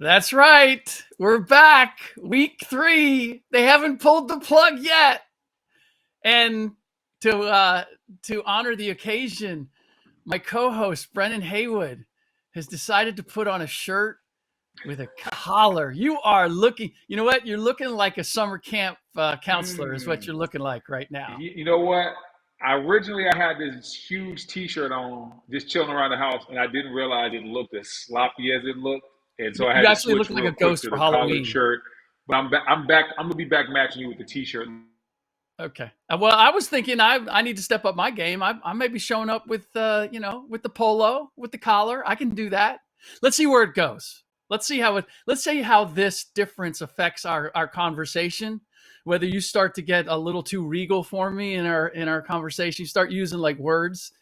That's right. We're back. Week 3. They haven't pulled the plug yet. And to honor the occasion, my co-host Brendan Haywood has decided to put on a shirt with a collar. You are looking, you know what? You're looking like a summer camp counselor is what you're looking like right now. You know what? I had this huge T-shirt on, just chilling around the house, and I didn't realize it looked as sloppy as it looked, and so I You had to actually switch look like real a quick ghost to for the collared Halloween. shirt. But I'm back. I'm back. I'm gonna be back matching you with the T-shirt. Okay. Well, I was thinking I need to step up my game. I may be showing up with with the polo, with the collar. I can do that. Let's see where it goes. Let's see how this difference affects our conversation. Whether you start to get a little too regal for me in our conversation, you start using like words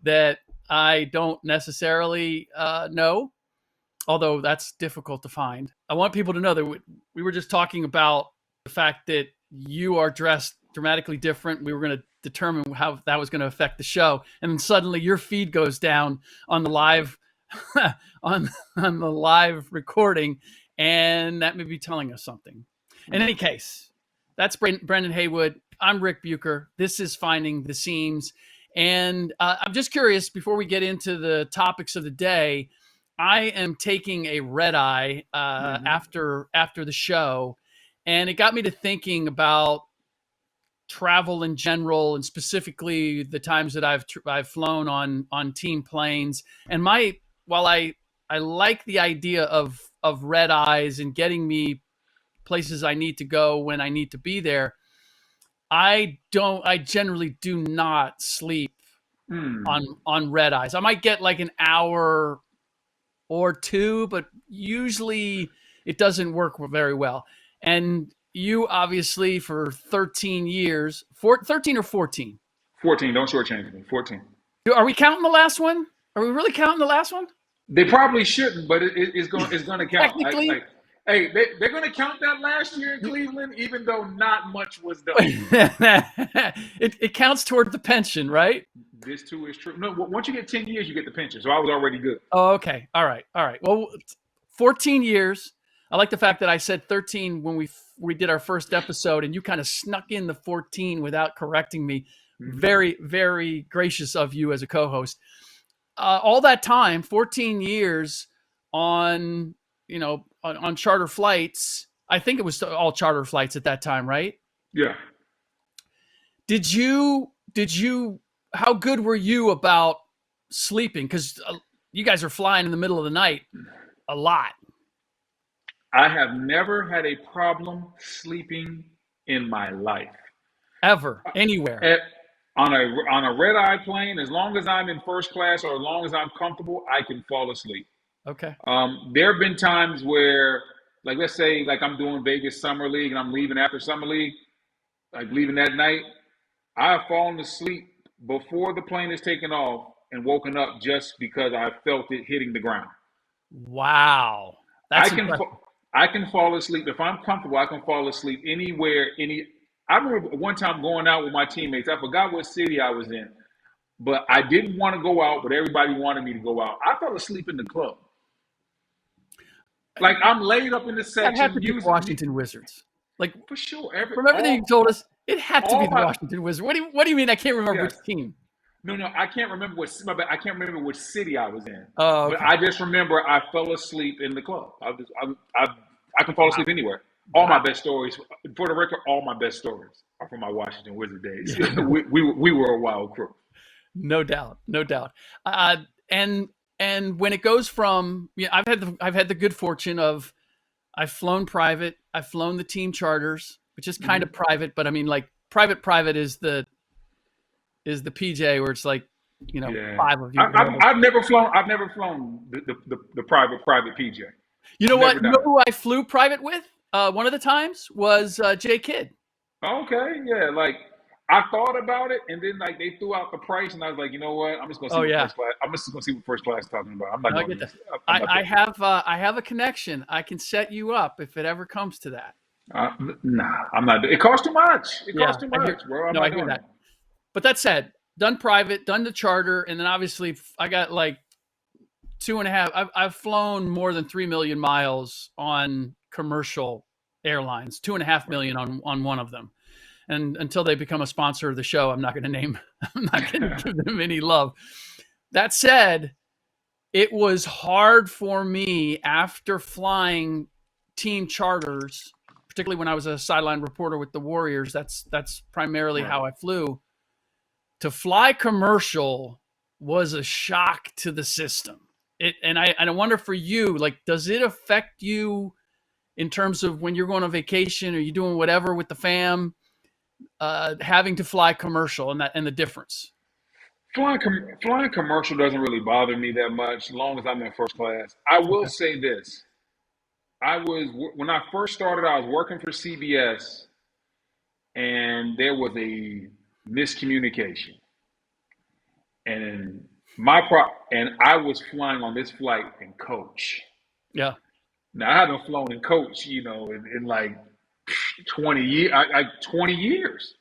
that I don't necessarily know, although that's difficult to find. I want people to know that we were just talking about the fact that you are dressed dramatically different. We were going to determine how that was going to affect the show, and then suddenly your feed goes down on the live on the live recording, and that may be telling us something. In any case, that's Brendan Haywood. I'm Rick Bucher. This is Finding the Seams, and I'm just curious before we get into the topics of the day. I am taking a red eye after the show, and it got me to thinking about travel in general, and specifically the times that I've flown on team planes. And while I like the idea of red eyes and getting me places I need to go when I need to be there, I generally do not sleep on red eyes. I might get like an hour or two, but usually it doesn't work very well. And you obviously for 13 years, 13 or 14? 14. Don't shortchange me. 14. Are we counting the last one? Are we really counting the last one? They probably shouldn't, but it's going to count. Technically. Hey, they're going to count that last year in Cleveland, even though not much was done. it counts toward the pension, right? This too is true. No, once you get 10 years, you get the pension. So I was already good. Oh, okay. All right. Well, 14 years. I like the fact that I said 13 when we did our first episode, and you kind of snuck in the 14 without correcting me. Very, very gracious of you as a co-host. All that time, 14 years on charter flights. I think it was all charter flights at that time, right? Yeah. Did you? How good were you about sleeping? Because you guys are flying in the middle of the night a lot. I have never had a problem sleeping in my life. Ever, anywhere. On a red-eye plane, as long as I'm in first class or as long as I'm comfortable, I can fall asleep. Okay. There have been times where, like, let's say, like I'm doing Vegas Summer League and I'm leaving after Summer League, like leaving that night, I have fallen asleep before the plane is taken off and woken up just because I felt it hitting the ground. Wow. I can fall asleep. If I'm comfortable, I can fall asleep anywhere, I remember one time going out with my teammates. I forgot what city I was in, but I didn't want to go out, but everybody wanted me to go out. I fell asleep in the club. Like I'm laid up in the section. That had to be the Washington Wizards. Like for sure. From everything you told us, it had to be the Washington Wizards. What do you mean? I can't remember which team. No, I can't remember I can't remember which city I was in. Oh, okay. But I just remember I fell asleep in the club. I can fall asleep anywhere. All my best stories, for the record, all my best stories are from my Washington Wizard days. Yeah. we were a wild crew. No doubt. And when it goes from, I've had the good fortune of, I've flown private, I've flown the team charters, which is kind of private, but I mean, like private is the PJ where it's like, 5 of you. I've never flown the private PJ. You know what? You know who I flew private with? One of the times was Jay Kidd. Okay, yeah. Like I thought about it, and then like they threw out the price, and I was like, you know what? I'm just gonna see. First class. I'm just gonna see what first class is talking about. I'm not going to. I have a connection. I can set you up if it ever comes to that. Nah, I'm not. It costs too much. It costs too much, bro. I hear that. But that said, done private, done the charter, and then obviously I got like 2.5. I've flown more than 3 million miles on commercial airlines. 2.5 million on one of them. And until they become a sponsor of the show, I'm not going to give them any love. That said, it was hard for me after flying team charters, particularly when I was a sideline reporter with the Warriors. That's primarily how I flew. To fly commercial was a shock to the system. I wonder for you, like, does it affect you in terms of when you're going on vacation or you doing whatever with the fam, having to fly commercial and the difference? Flying commercial doesn't really bother me that much, as long as I'm in first class. I will say this: when I first started, I was working for CBS, and there was a miscommunication, and and I was flying on this flight in coach. Yeah. Now I haven't flown in coach, in like 20 years. 20 years.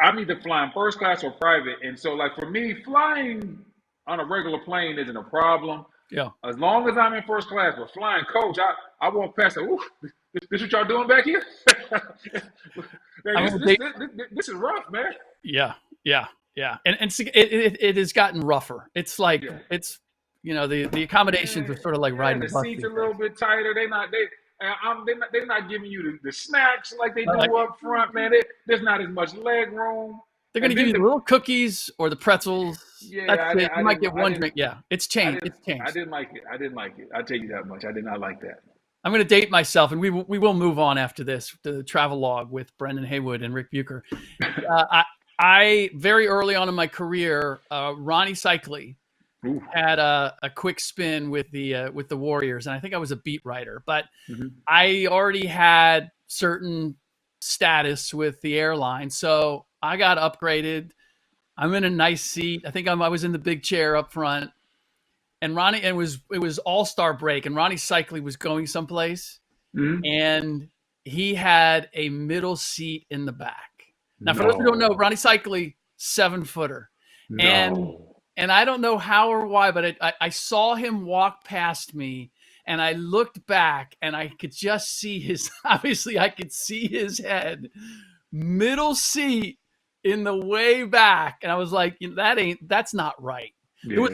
I'm either flying first class or private, and so like for me, flying on a regular plane isn't a problem. Yeah. As long as I'm in first class, but flying coach, I walk past it. Ooh, this what y'all doing back here? Man, this is rough, man. Yeah. And it has gotten rougher. It's like the accommodations are sort of like riding the a bus. Seats a little bit tighter. They're not giving you the snacks like they do up front, man. There's not as much leg room. They're going to give you the little cookies or the pretzels. Yeah, that's it. You might get one drink. Yeah, it's changed. It's changed. I didn't like it. I'll tell you that much. I did not like that. I'm going to date myself, and we will move on after this, the travel log with Brendan Haywood and Rick Bucher. I very early on in my career, Ronnie Cycli had a quick spin with the Warriors, and I think I was a beat writer, but I already had certain status with the airline, so I got upgraded. I'm in a nice seat. I think I was in the big chair up front, and it was All-Star break, and Ronnie Cycli was going someplace, and he had a middle seat in the back. Now, for those who don't know, Ronnie Cycli, 7-footer, and I don't know how or why, but I saw him walk past me, and I looked back, and I could just see I could see his head, middle seat in the way back, and I was like, that's not right. Yeah,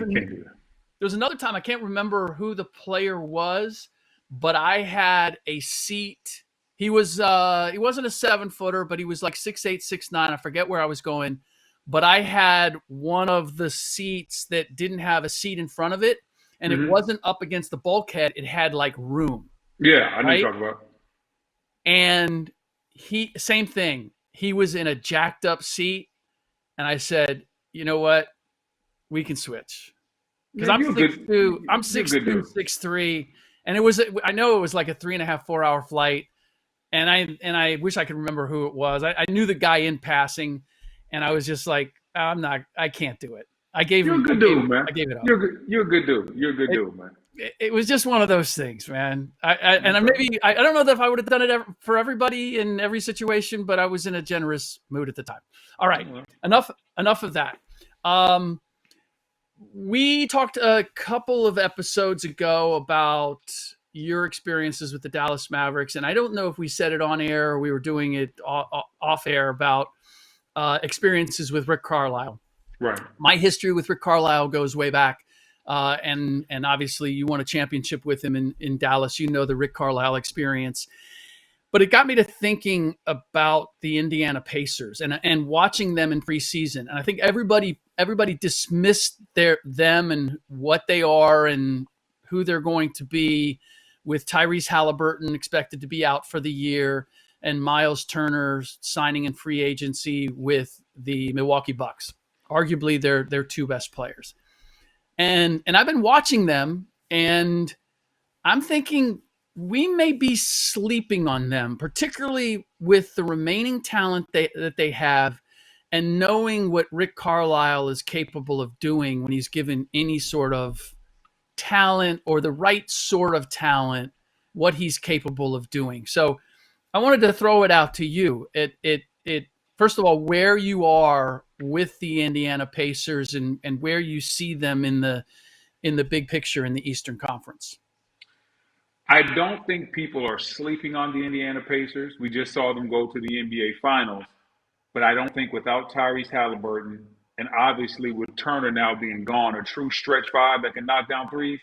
there was another time, I can't remember who the player was, but I had a seat. He wasn't a 7-footer, but he was like 6'8", 6'9". I forget where I was going, but I had one of the seats that didn't have a seat in front of it, and it wasn't up against the bulkhead. It had like room. Yeah, I know what you're talking about. And same thing. He was in a jacked up seat, and I said, you know what? We can switch. Because I'm 6'2", 6'3", and I know it was like a 3.5, 4-hour flight. And I wish I could remember who it was. I knew the guy in passing, and I was just like, I can't do it. You're a good dude, man. I gave it up. You're a good dude. You're a good dude, man. It was just one of those things, man. I don't know if I would have done it for everybody in every situation, but I was in a generous mood at the time. All right, enough of that. We talked a couple of episodes ago about your experiences with the Dallas Mavericks, and I don't know if we said it on air or we were doing it off air about experiences with Rick Carlisle. Right. My history with Rick Carlisle goes way back, and obviously you won a championship with him in Dallas. You know the Rick Carlisle experience. But it got me to thinking about the Indiana Pacers and watching them in preseason. And I think everybody dismissed them and what they are and who they're going to be, with Tyrese Haliburton expected to be out for the year and Myles Turner signing in free agency with the Milwaukee Bucks. Arguably their two best players. And I've been watching them, and I'm thinking we may be sleeping on them, particularly with the remaining talent that they have, and knowing what Rick Carlisle is capable of doing when he's given any sort of talent or the right sort of talent, what he's capable of doing. So I wanted to throw it out to you. First of all, where you are with the Indiana Pacers and where you see them in in the big picture in the Eastern Conference. I don't think people are sleeping on the Indiana Pacers. We just saw them go to the NBA Finals. But I don't think without Tyrese Haliburton, and obviously with Turner now being gone, a true stretch five that can knock down threes,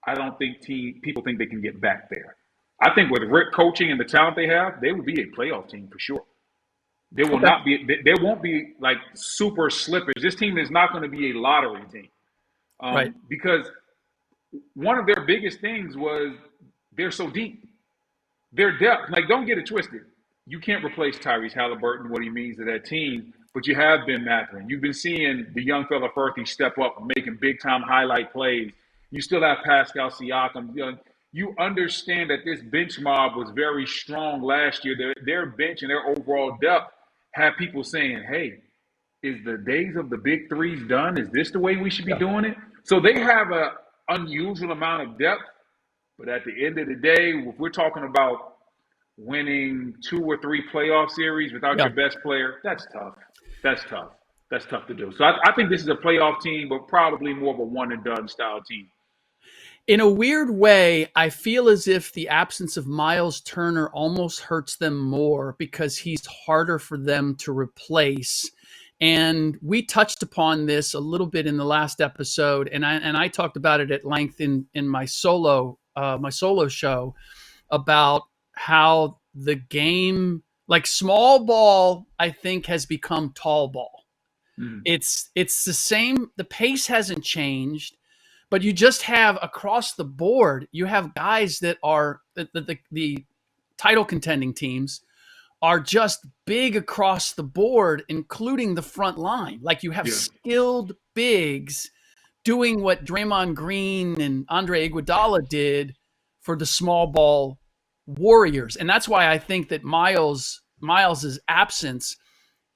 I don't think people think they can get back there. I think with Rick coaching and the talent they have, they will be a playoff team for sure. There will Okay. not be. There won't be like super slippers. This team is not going to be a lottery team Right. because one of their biggest things was they're so deep. Their depth, like, don't get it twisted. You can't replace Tyrese Haliburton, what he means to that team, but you have Ben Mathurin. You've been seeing the young fella Firthy step up and making big time highlight plays. You still have Pascal Siakam. You understand that this bench mob was very strong last year. Their bench and their overall depth have people saying, hey, is the days of the big threes done? Is this the way we should be doing it? So they have an unusual amount of depth. But at the end of the day, if we're talking about winning 2 or 3 playoff series without your best player, that's tough. That's tough. That's tough to do. So I think this is a playoff team, but probably more of a one-and-done style team. In a weird way, I feel as if the absence of Myles Turner almost hurts them more because he's harder for them to replace. And we touched upon this a little bit in the last episode, and I talked about it at length in my solo show about how the game, like small ball, I think has become tall ball. Mm. It's the same. The pace hasn't changed, but you just have across the board, you have guys that are the title contending teams are just big across the board, including the front line. Like you have skilled bigs doing what Draymond Green and Andre Iguodala did for the small ball Warriors. And that's why I think that Myles's absence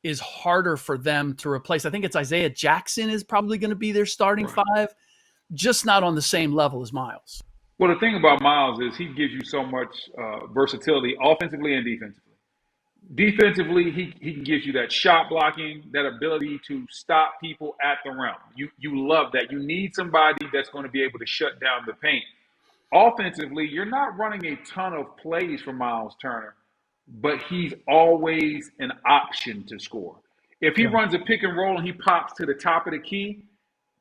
is harder for them to replace. I think it's Isaiah Jackson is probably going to be their starting five, just not on the same level as Myles. Well, the thing about Myles is he gives you so much versatility offensively and defensively. Defensively, he gives you that shot blocking, that ability to stop people at the rim. You love that. You need somebody that's going to be able to shut down the paint. Offensively, you're not running a ton of plays for Myles Turner, but he's always an option to score. If he runs a pick and roll and he pops to the top of the key,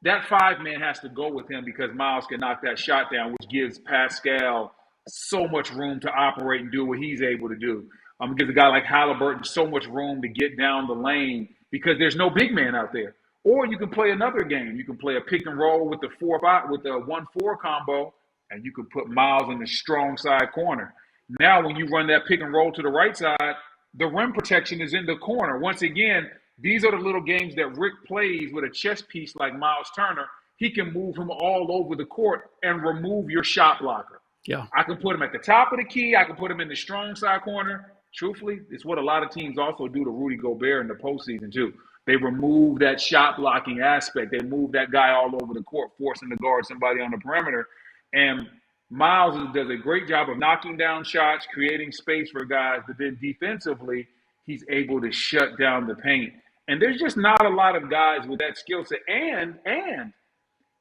that 5-man has to go with him because Myles can knock that shot down, which gives Pascal so much room to operate and do what he's able to do. Gives a guy like Haliburton so much room to get down the lane because there's no big man out there. Or you can play another game. You can play a pick and roll with the 1-4 combo, and you can put Myles in the strong side corner. Now, when you run that pick and roll to the right side, the rim protection is in the corner. Once again, these are the little games that Rick plays with a chess piece like Myles Turner. He can move him all over the court and remove your shot blocker. Yeah, I can put him at the top of the key. I can put him in the strong side corner. Truthfully, it's what a lot of teams also do to Rudy Gobert in the postseason too. They remove that shot blocking aspect. They move that guy all over the court, forcing to guard somebody on the perimeter. And Myles does a great job of knocking down shots, creating space for guys, but then defensively, he's able to shut down the paint. And there's just not a lot of guys with that skill set. And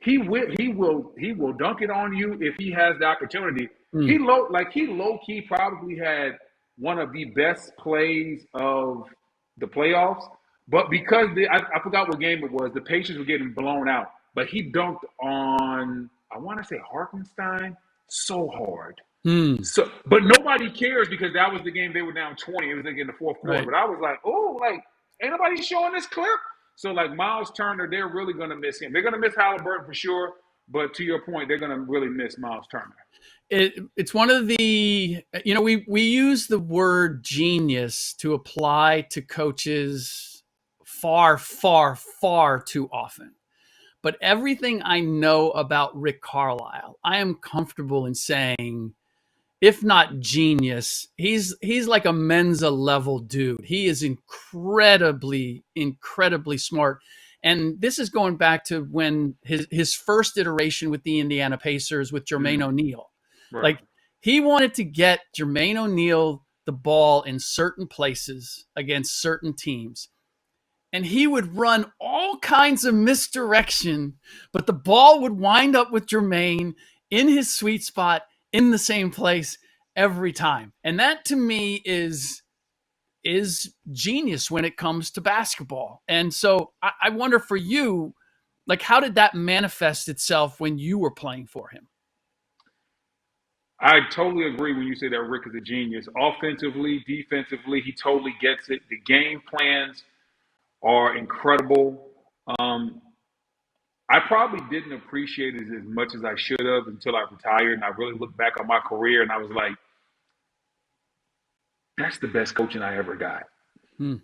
he will dunk it on you if he has the opportunity. He low key probably had one of the best plays of the playoffs, but because I forgot what game it was, the Pacers were getting blown out. But he dunked on, I want to say Hartenstein, so hard. So, but nobody cares because that was the game they were down 20. It was in the fourth quarter. Right. But I was like, ain't nobody showing this clip? So, Myles Turner, they're really going to miss him. They're going to miss Haliburton for sure. But to your point, they're going to really miss Myles Turner. It's one of the, we use the word genius to apply to coaches far, far, far too often. But everything I know about Rick Carlisle, I am comfortable in saying, if not genius, he's like a Mensa level dude. He is incredibly, incredibly smart. And this is going back to when his first iteration with the Indiana Pacers with Jermaine O'Neal. Right. Like he wanted to get Jermaine O'Neal the ball in certain places against certain teams. and he would run all kinds of misdirection, but the ball would wind up with Jermaine in his sweet spot in the same place every time. And that to me is genius when it comes to basketball. And so I wonder for you, like, how did that manifest itself when you were playing for him? I totally agree when you say that Rick is a genius. Offensively, defensively, he totally gets it. The game plans are incredible. Um, I probably didn't appreciate it as much as I should have until I retired, and I really looked back on my career and I was like, that's the best coaching I ever got. Hmm.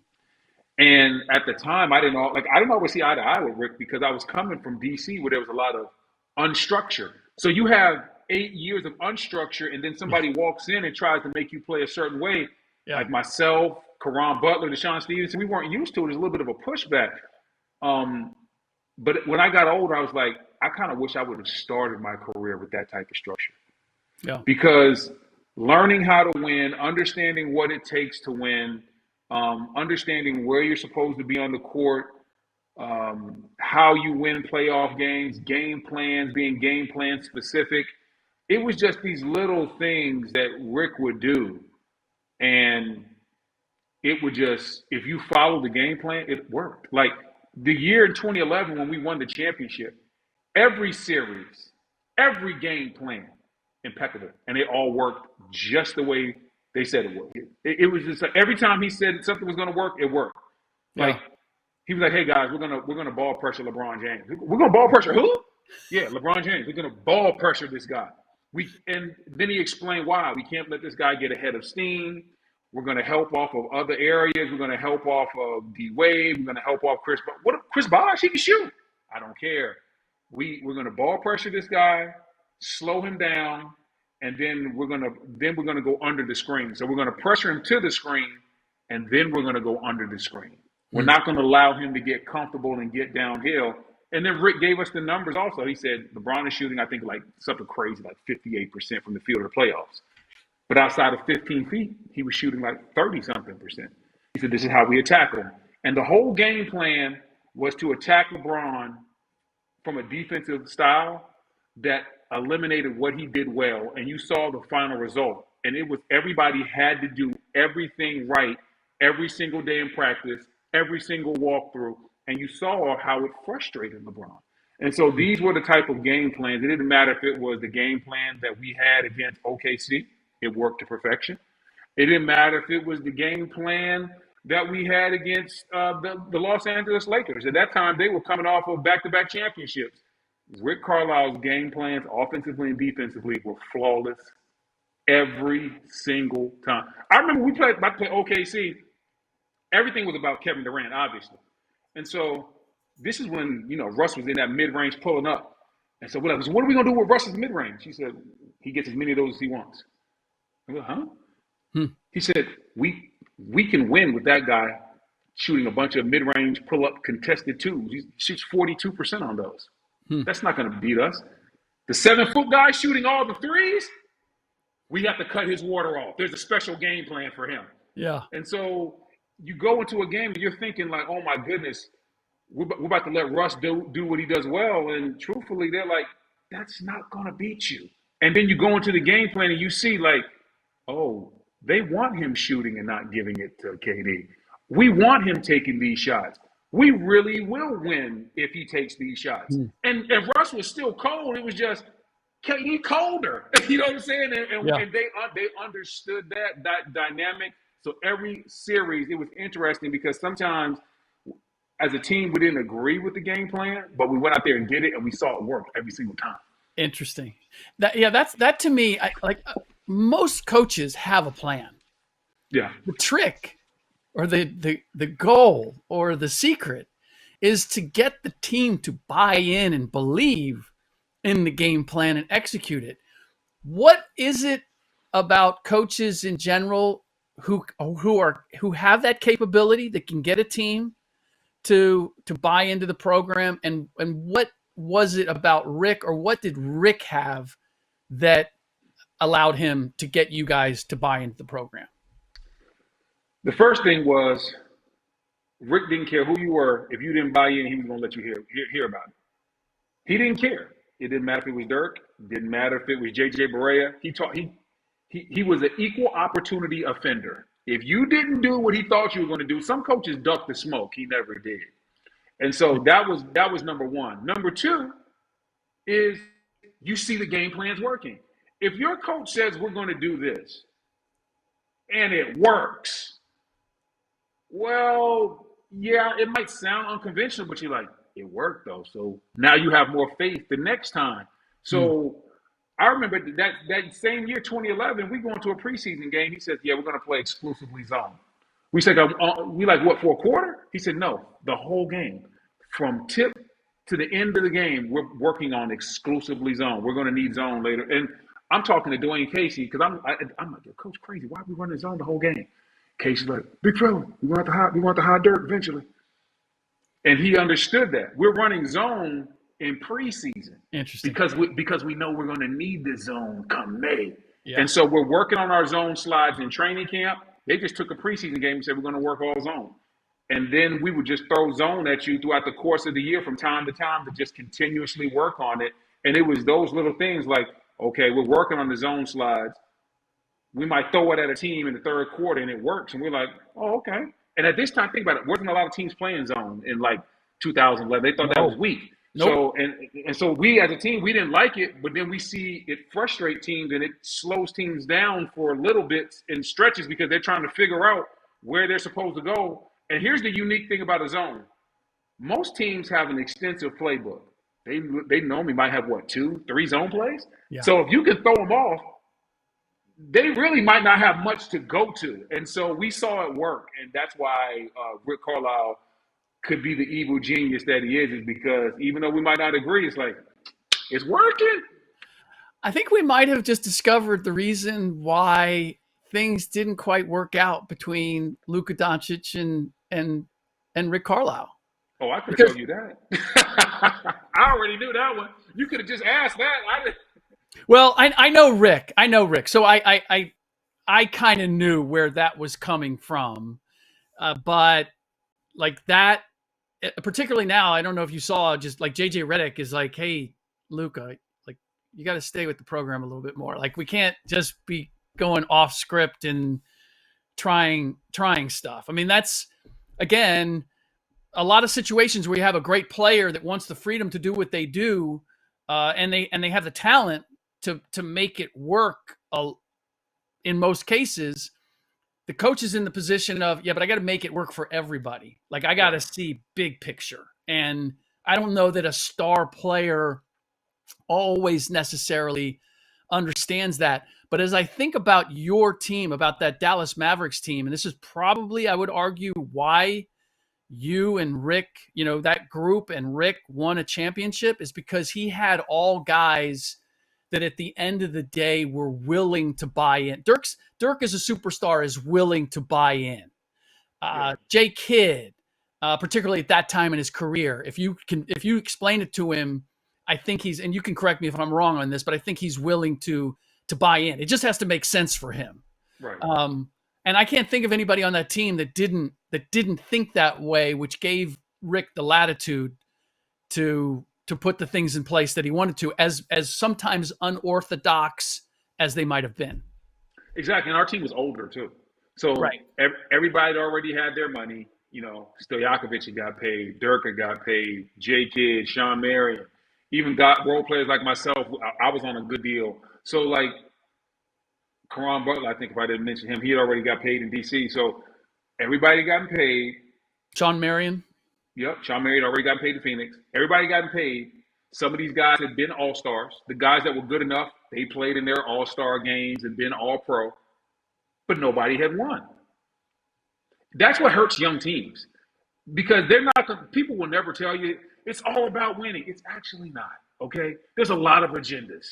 And at the time, I didn't always see eye to eye with Rick because I was coming from DC where there was a lot of unstructure. So you have 8 years of unstructure, and then somebody walks in and tries to make you play a certain way, Yeah. like myself, Karan Butler, Deshaun Stevenson. We weren't used to it. There's a little bit of a pushback. But when I got older, I was like, I kind of wish I would have started my career with that type of structure. Yeah. Because learning how to win, understanding what it takes to win, understanding where you're supposed to be on the court, how you win playoff games, game plans, being game plan specific. It was just these little things that Rick would do. And it would just, if you follow the game plan, it worked. Like the year in 2011 when we won the championship, every series, every game plan, impeccable. And they all worked just the way they said it would. It was just like every time he said something was going to work, it worked. Like he was like, "Hey guys, we're gonna ball pressure LeBron James. We're gonna ball pressure who? Yeah, LeBron James. We're gonna ball pressure this guy. And then he explained why we can't let this guy get ahead of steam. We're gonna help off of other areas. We're gonna help off of D Wade. We're gonna help off Chris. What Chris Bosh? He can shoot. I don't care. We're gonna ball pressure this guy, slow him down, and then we're gonna go under the screen. So we're gonna pressure him to the screen, and then we're gonna go under the screen. We're not going to allow him to get comfortable and get downhill." And then Rick gave us the numbers also. He said LeBron is shooting, I think, like something crazy, like 58% from the field of the playoffs. But outside of 15 feet, he was shooting like 30-something%. He said, this is how we attack him. And the whole game plan was to attack LeBron from a defensive style that eliminated what he did well. And you saw the final result. And it was everybody had to do everything right every single day in practice, every single walkthrough, and you saw how it frustrated LeBron. And so these were the type of game plans. It didn't matter if it was the game plan that we had against OKC. It worked to perfection. It didn't matter if it was the game plan that we had against the Los Angeles Lakers. At that time, they were coming off of back-to-back championships. Rick Carlisle's game plans, offensively and defensively, were flawless every single time. I remember we played OKC. Everything was about Kevin Durant, obviously. And so this is when, Russ was in that mid-range pulling up. And so we're like, so what are we going to do with Russ's mid-range? He said, he gets as many of those as he wants. I go, huh? He said, we can win with that guy shooting a bunch of mid-range pull-up contested twos. He shoots 42% on those. That's not going to beat us. The 7-foot guy shooting all the threes, we have to cut his water off. There's a special game plan for him. Yeah. And so you go into a game and you're thinking like, oh my goodness, we're about to let Russ do what he does well. And truthfully, they're like, that's not going to beat you. And then you go into the game plan and you see like, oh, they want him shooting and not giving it to KD. We want him taking these shots. We really will win if he takes these shots. And Russ was still cold. It was just KD colder. You know what I'm saying? And they understood that dynamic. So every series, it was interesting because sometimes as a team, we didn't agree with the game plan, but we went out there and did it, and we saw it work every single time. Interesting. That to me, most coaches have a plan. Yeah. The trick or the goal or the secret is to get the team to buy in and believe in the game plan and execute it. What is it about coaches in general who have that capability that can get a team to buy into the program, and what was it about Rick, or what did Rick have that allowed him to get you guys to buy into the program? The first thing was Rick didn't care who you were. If you didn't buy in, he was going to let you hear about it. He didn't care. It didn't matter if it was Dirk. Didn't matter if it was J.J. Barea. He was an equal opportunity offender. If you didn't do what he thought you were going to do, some coaches duck the smoke. He never did. And so that was number one. Number two is you see the game plans working. If your coach says we're going to do this and it works, well, yeah, it might sound unconventional, but you're like, it worked though. So now you have more faith the next time. So I remember that same year, 2011, we go into a preseason game. He says, yeah, we're going to play exclusively zone. We said, we like, what, for a quarter? He said, no, the whole game. From tip to the end of the game, we're working on exclusively zone. We're going to need zone later. And I'm talking to Dwayne Casey because I'm like, Coach, crazy. Why are we running zone the whole game? Casey's like, big fella, we want the high Dirk eventually. And he understood that. We're running zone in preseason. Interesting. Because we know we're going to need this zone come May. Yeah. And so we're working on our zone slides in training camp. They just took a preseason game and said we're going to work all zone. And then we would just throw zone at you throughout the course of the year from time to time to just continuously work on it. And it was those little things like, okay, we're working on the zone slides. We might throw it at a team in the third quarter and it works. And we're like, oh, okay. And at this time, think about it, wasn't a lot of teams playing zone in like 2011. They thought that was weak. Nope. So and so we as a team, we didn't like it, but then we see it frustrate teams and it slows teams down for little bits and stretches because they're trying to figure out where they're supposed to go. And here's the unique thing about a zone. Most teams have an extensive playbook. They normally might have, 2-3 zone plays? Yeah. So if you can throw them off, they really might not have much to go to. And so we saw it work. And that's why Rick Carlisle could be the evil genius that he is because even though we might not agree, it's like, it's working. I think we might have just discovered the reason why things didn't quite work out between Luka Doncic and Rick Carlisle. Oh, I could tell you that. I already knew that one. You could have just asked that. Well, I know Rick. So I kind of knew where that was coming from. But like that, particularly now, I don't know if you saw just like JJ Redick is like, hey, Luka, like you got to stay with the program a little bit more. Like we can't just be going off script and trying stuff. I mean, that's, again, a lot of situations where you have a great player that wants the freedom to do what they do, and they have the talent to make it work. In most cases, the coach is in the position of, but I got to make it work for everybody. Like I got to see big picture. And I don't know that a star player always necessarily understands that. But as I think about your team, about that Dallas Mavericks team, and this is probably, I would argue, why you and Rick, that group and Rick won a championship, is because he had all guys that at the end of the day were willing to buy in. Dirk as a superstar is willing to buy in. Jay Kidd, particularly at that time in his career, if you explain it to him, I think he's, and you can correct me if I'm wrong on this, but I think he's willing to buy in. It just has to make sense for him. Right. And I can't think of anybody on that team that didn't think that way, which gave Rick the latitude to put the things in place that he wanted to, as sometimes unorthodox as they might have been. Exactly. And our team was older too. So right. Everybody already had their money. Stojakovic had got paid, Dirk had got paid, Jay Kidd, Sean Marion, even got role players like myself. I was on a good deal. So like Caron Butler, I think if I didn't mention him, he had already got paid in DC. So everybody got paid. Sean Marion. Yep, Sean Marion already got paid in Phoenix. Everybody got paid. Some of these guys had been all-stars. The guys that were good enough, they played in their all-star games and been all-pro. But nobody had won. That's what hurts young teams. Because people will never tell you it's all about winning. It's actually not, okay? There's a lot of agendas.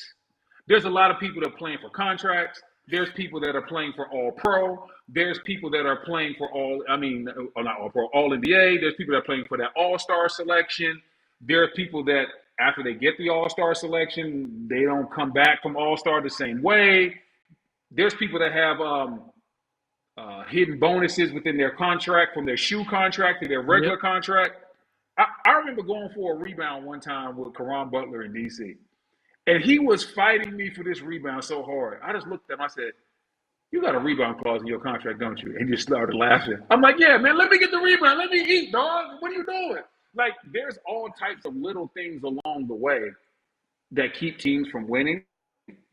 There's a lot of people that are playing for contracts. There's people that are playing for all-pro. There's people that are playing for not all-pro, all-NBA. There's people that are playing for that all-star selection. There are people that, after they get the all-star selection, they don't come back from all-star the same way. There's people that have hidden bonuses within their contract, from their shoe contract to their regular Yep. contract. I remember going for a rebound one time with Caron Butler in DC. And he was fighting me for this rebound so hard. I just looked at him. I said, "You got a rebound clause in your contract, don't you?" And he just started laughing. I'm like, "Yeah, man, let me get the rebound. Let me eat, dog. What are you doing?" Like, there's all types of little things along the way that keep teams from winning,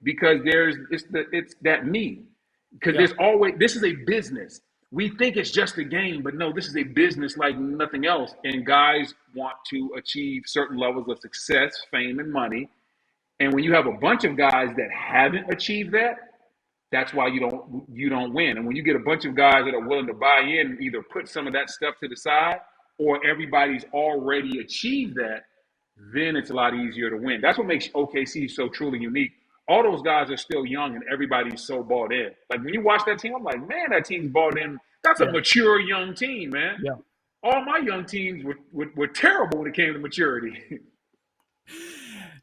because it's that me. Because Yeah. there's always, this is a business. We think it's just a game, but no, this is a business like nothing else. And guys want to achieve certain levels of success, fame, and money. And when you have a bunch of guys that haven't achieved that, that's why you don't win. And when you get a bunch of guys that are willing to buy in and either put some of that stuff to the side, or everybody's already achieved that, then it's a lot easier to win. That's what makes OKC so truly unique. All those guys are still young and everybody's so bought in. Like, when you watch that team, I'm like, man, that team's bought in. That's a Yeah. mature young team, man. Yeah. All my young teams were terrible when it came to maturity.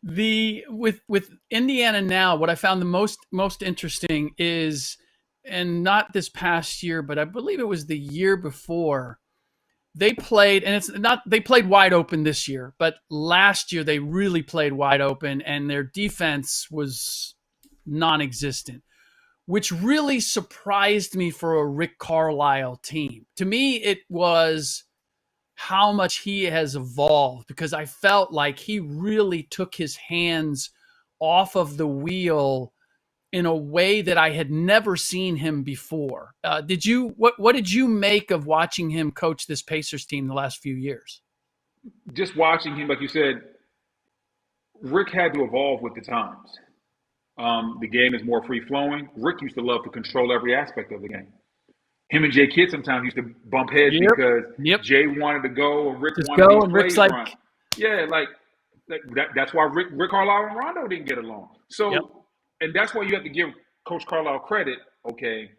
With Indiana now, what I found the most interesting is, and not this past year, but I believe it was the year before, they played, and it's not, they played wide open this year, but last year they really played wide open and their defense was non-existent, which really surprised me for a Rick Carlisle team. To me, it was how much he has evolved, because I felt like he really took his hands off of the wheel in a way that I had never seen him before. What did you make of watching him coach this Pacers team the last few years? Just watching him, like you said, Rick had to evolve with the times. The game is more free flowing. Rick used to love to control every aspect of the game. Him and Jay Kidd sometimes used to bump heads Yep. because Yep. Jay wanted to go and Rick Just wanted go, these and Rick's plays like, run. Yeah, like that's why Rick Carlisle and Rondo didn't get along. yep, So, and that's why you have to give Coach Carlisle credit. Okay,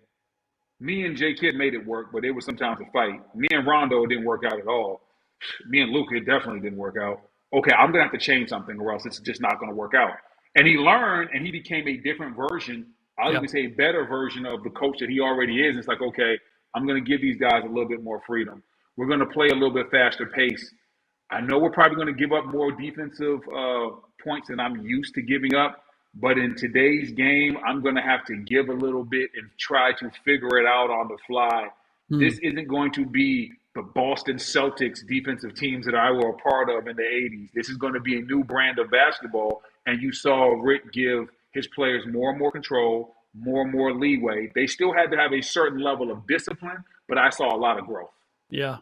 me and Jay Kidd made it work, but it was sometimes a fight. Me and Rondo, it didn't work out at all. Me and Luke, it definitely didn't work out. Okay, I'm gonna have to change something, or else it's just not gonna work out. And he learned, and he became a different version. I'll yeah, even say a better version of the coach that he already is. It's like, okay, I'm gonna give these guys a little bit more freedom. We're gonna play a little bit faster pace. I know we're probably going to give up more defensive points than I'm used to giving up, but in today's game, I'm going to have to give a little bit and try to figure it out on the fly. hmm, This isn't going to be the Boston Celtics defensive teams that I were a part of in the 80s. This is going to be a new brand of basketball, and you saw Rick give his players more and more control, more and more leeway. They still had to have a certain level of discipline, but I saw a lot of growth. yeah.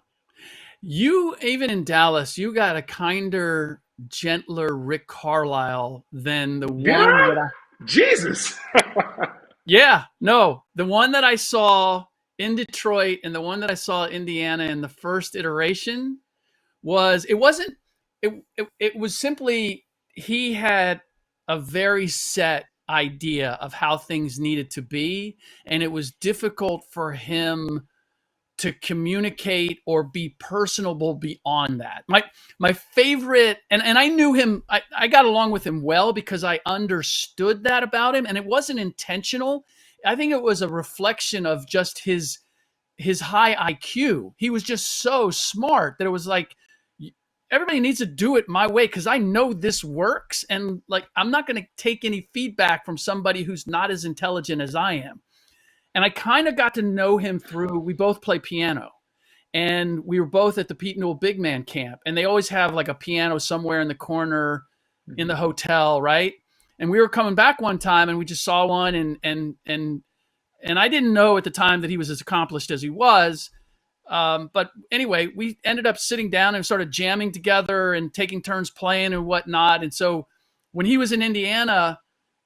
You, even in Dallas, you got a kinder, gentler Rick Carlisle than the Did one I? that I. Jesus. Yeah, no, the one that I saw in Detroit and the one that I saw in Indiana in the first iteration it wasn't, it was simply, he had a very set idea of how things needed to be, and it was difficult for him to communicate or be personable beyond that. My favorite, and I knew him, I got along with him well because I understood that about him, and it wasn't intentional. I think it was a reflection of just his high IQ. He was just so smart that it was like, everybody needs to do it my way because I know this works, and like, I'm not going to take any feedback from somebody who's not as intelligent as I am. And I kind of got to know him through, we both play piano, and we were both at the Pete Newell Big Man Camp, and they always have like a piano somewhere in the corner in the hotel, right? And we were coming back one time and we just saw one, and I didn't know at the time that he was as accomplished as he was. But anyway, we ended up sitting down and started jamming together and taking turns playing and whatnot. And so when he was in Indiana,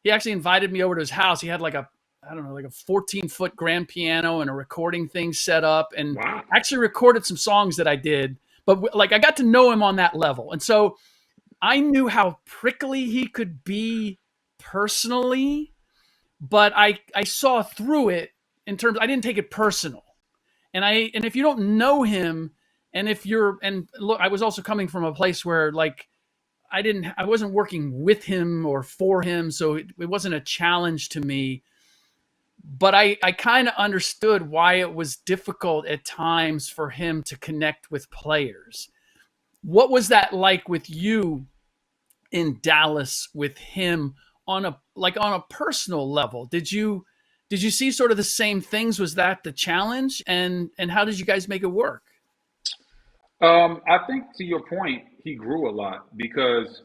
he actually invited me over to his house. He had like I don't know, like a 14-foot grand piano and a recording thing set up, and Wow. actually recorded some songs that I did. But like, I got to know him on that level. And so I knew how prickly he could be personally, but I saw through it in terms, I didn't take it personal. And if you don't know him, and if you're, and look, I was also coming from a place where like, I wasn't working with him or for him. So it wasn't a challenge to me. but I kind of understood why it was difficult at times for him to connect with players. What was that like with you in Dallas with him on a personal level? Did you see sort of the same things? Was that the challenge? And how did you guys make it work? I think to your point, he grew a lot because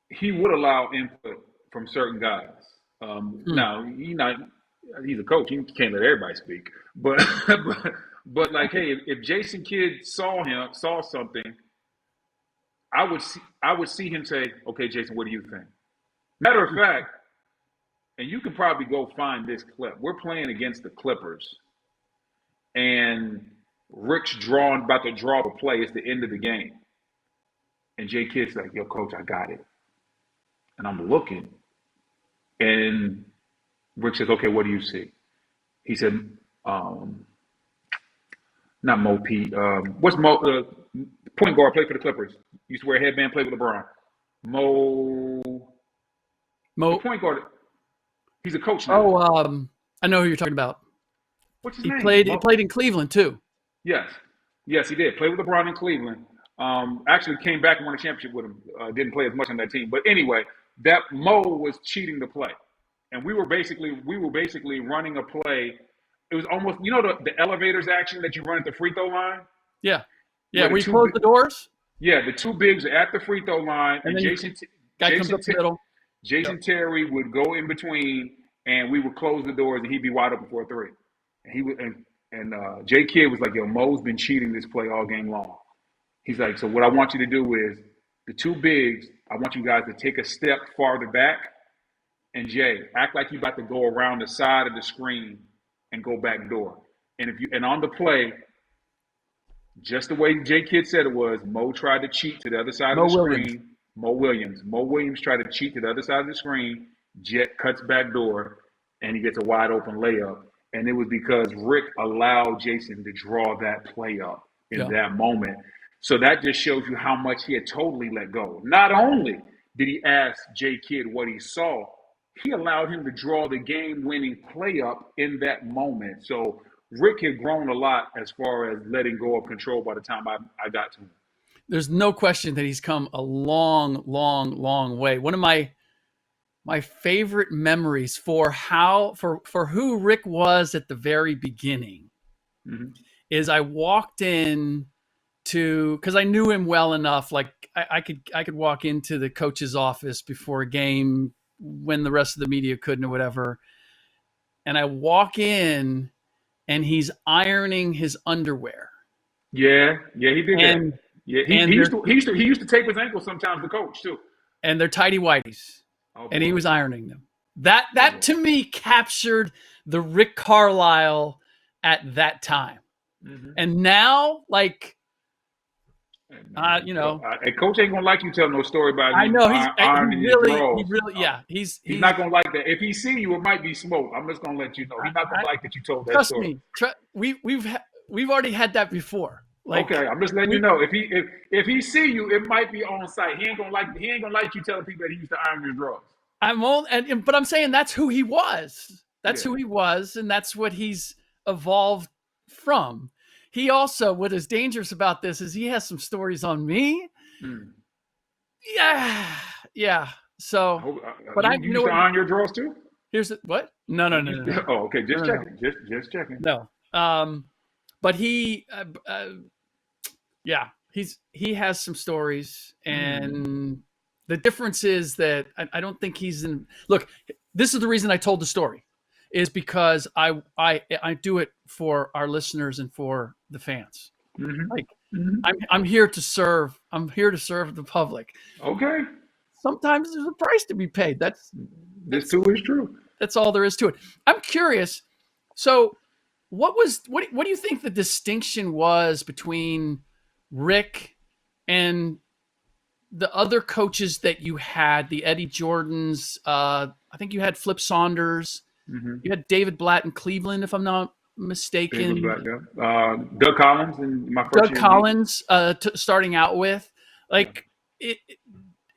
he would allow input from certain guys. Hmm. Now he's a coach. He can't let everybody speak. But but like, hey, if Jason Kidd saw something, I would see him say, okay, Jason, what do you think? Matter of fact, and you can probably go find this clip. We're playing against the Clippers, and Rick's about to draw the play. It's the end of the game, and Jay Kidd's like, "Yo, coach, I got it." And I'm looking, and Rick says, "Okay, what do you see?" He said, um, "Not Mo Pete. What's Mo? Point guard played for the Clippers. Used to wear a headband. Played with LeBron. Mo, the Mo. point guard. He's a coach now. Oh, I know who you're talking about. What's his He name? played. He played in Cleveland too. Yes, yes, he did. Played with LeBron in Cleveland. Actually came back and won a championship with him. Didn't play as much on that team, but anyway, that Mo was cheating the play, and we were basically running a play. It was almost the elevators action that you run at the free throw line, Yeah, yeah. where the We two closed the doors, the two bigs are at the free throw line, and and then guy comes Jason up the middle. Yep. Jason Terry would go in between, and we would close the doors, and he'd be wide open for a three. And he would, and Jay Kidd was like, "Yo, Mo's been cheating this play all game long." He's like, "So what I want you to do is the two bigs. I want you guys to take a step farther back, and Jay, act like you about to go around the side of the screen and go back door. And on the play, just the way Jay Kidd said it was, Mo tried to cheat to the other side of Mo the Williams. screen. Mo Williams tried to cheat to the other side of the screen. Jet cuts back door, and he gets a wide open layup. And it was because Rick allowed Jason to draw that play up in Yeah. that moment. So that just shows you how much he had totally let go. Not only did he ask Jay Kidd what he saw, he allowed him to draw the game-winning play up in that moment. So Rick had grown a lot as far as letting go of control by the time I got to him. There's no question that he's come a long, long, long way. One of my favorite memories for who Rick was at the very beginning Mm-hmm. is I walked in because I knew him well enough. Like I could walk into the coach's office before a game when the rest of the media couldn't or whatever. And I walk in and he's ironing his underwear. Yeah, yeah, he did that. And Yeah, and they're he used to tape his ankles sometimes. The coach too. and they're tidy whities. Oh And he boy. was ironing them. That Oh that boy. to me captured the Rick Carlisle at that time. Mm-hmm. And now, like, And, coach ain't gonna like you telling no story about I him know ironing his drawers. yeah, he's He's not gonna like that. If he see you, it might be smoke. I'm just gonna let you know. He's not I, gonna like that you told that trust story. me. We've already had that before. Like, Okay, I'm just letting you we, know. If he see you, it might be on site. He ain't gonna like you telling people that he used to iron his drawers. I'm all, but I'm saying that's who he was. That's Yeah. who he was, and that's what he's evolved from. He also, what is dangerous about this is he has some stories on me. Mm. Yeah, yeah. I So, hope, but you, I you you know used to what? iron your drawers too? Here's the, what? No, no, You no, used no, to, no, oh, okay, no, just no, no. checking. Just checking. No. But yeah, he has some stories, Mm. and the difference is that I don't think he's in. Look, this is the reason I told the story, is because I do it for our listeners and for the fans. Like, Mm-hmm. Mm-hmm. I'm here to serve. I'm here to serve the public. Okay. Sometimes there's a price to be paid. This That's too is true. that's all there is to it. I'm curious. So, what do you think the distinction was between Rick and the other coaches that you had, the Eddie Jordans? I think you had Flip Saunders. Mm-hmm. You had David Blatt in Cleveland, if I'm not David mistaken. Black, yeah. Doug Collins in my first Doug year. Collins, starting out with, Yeah. like,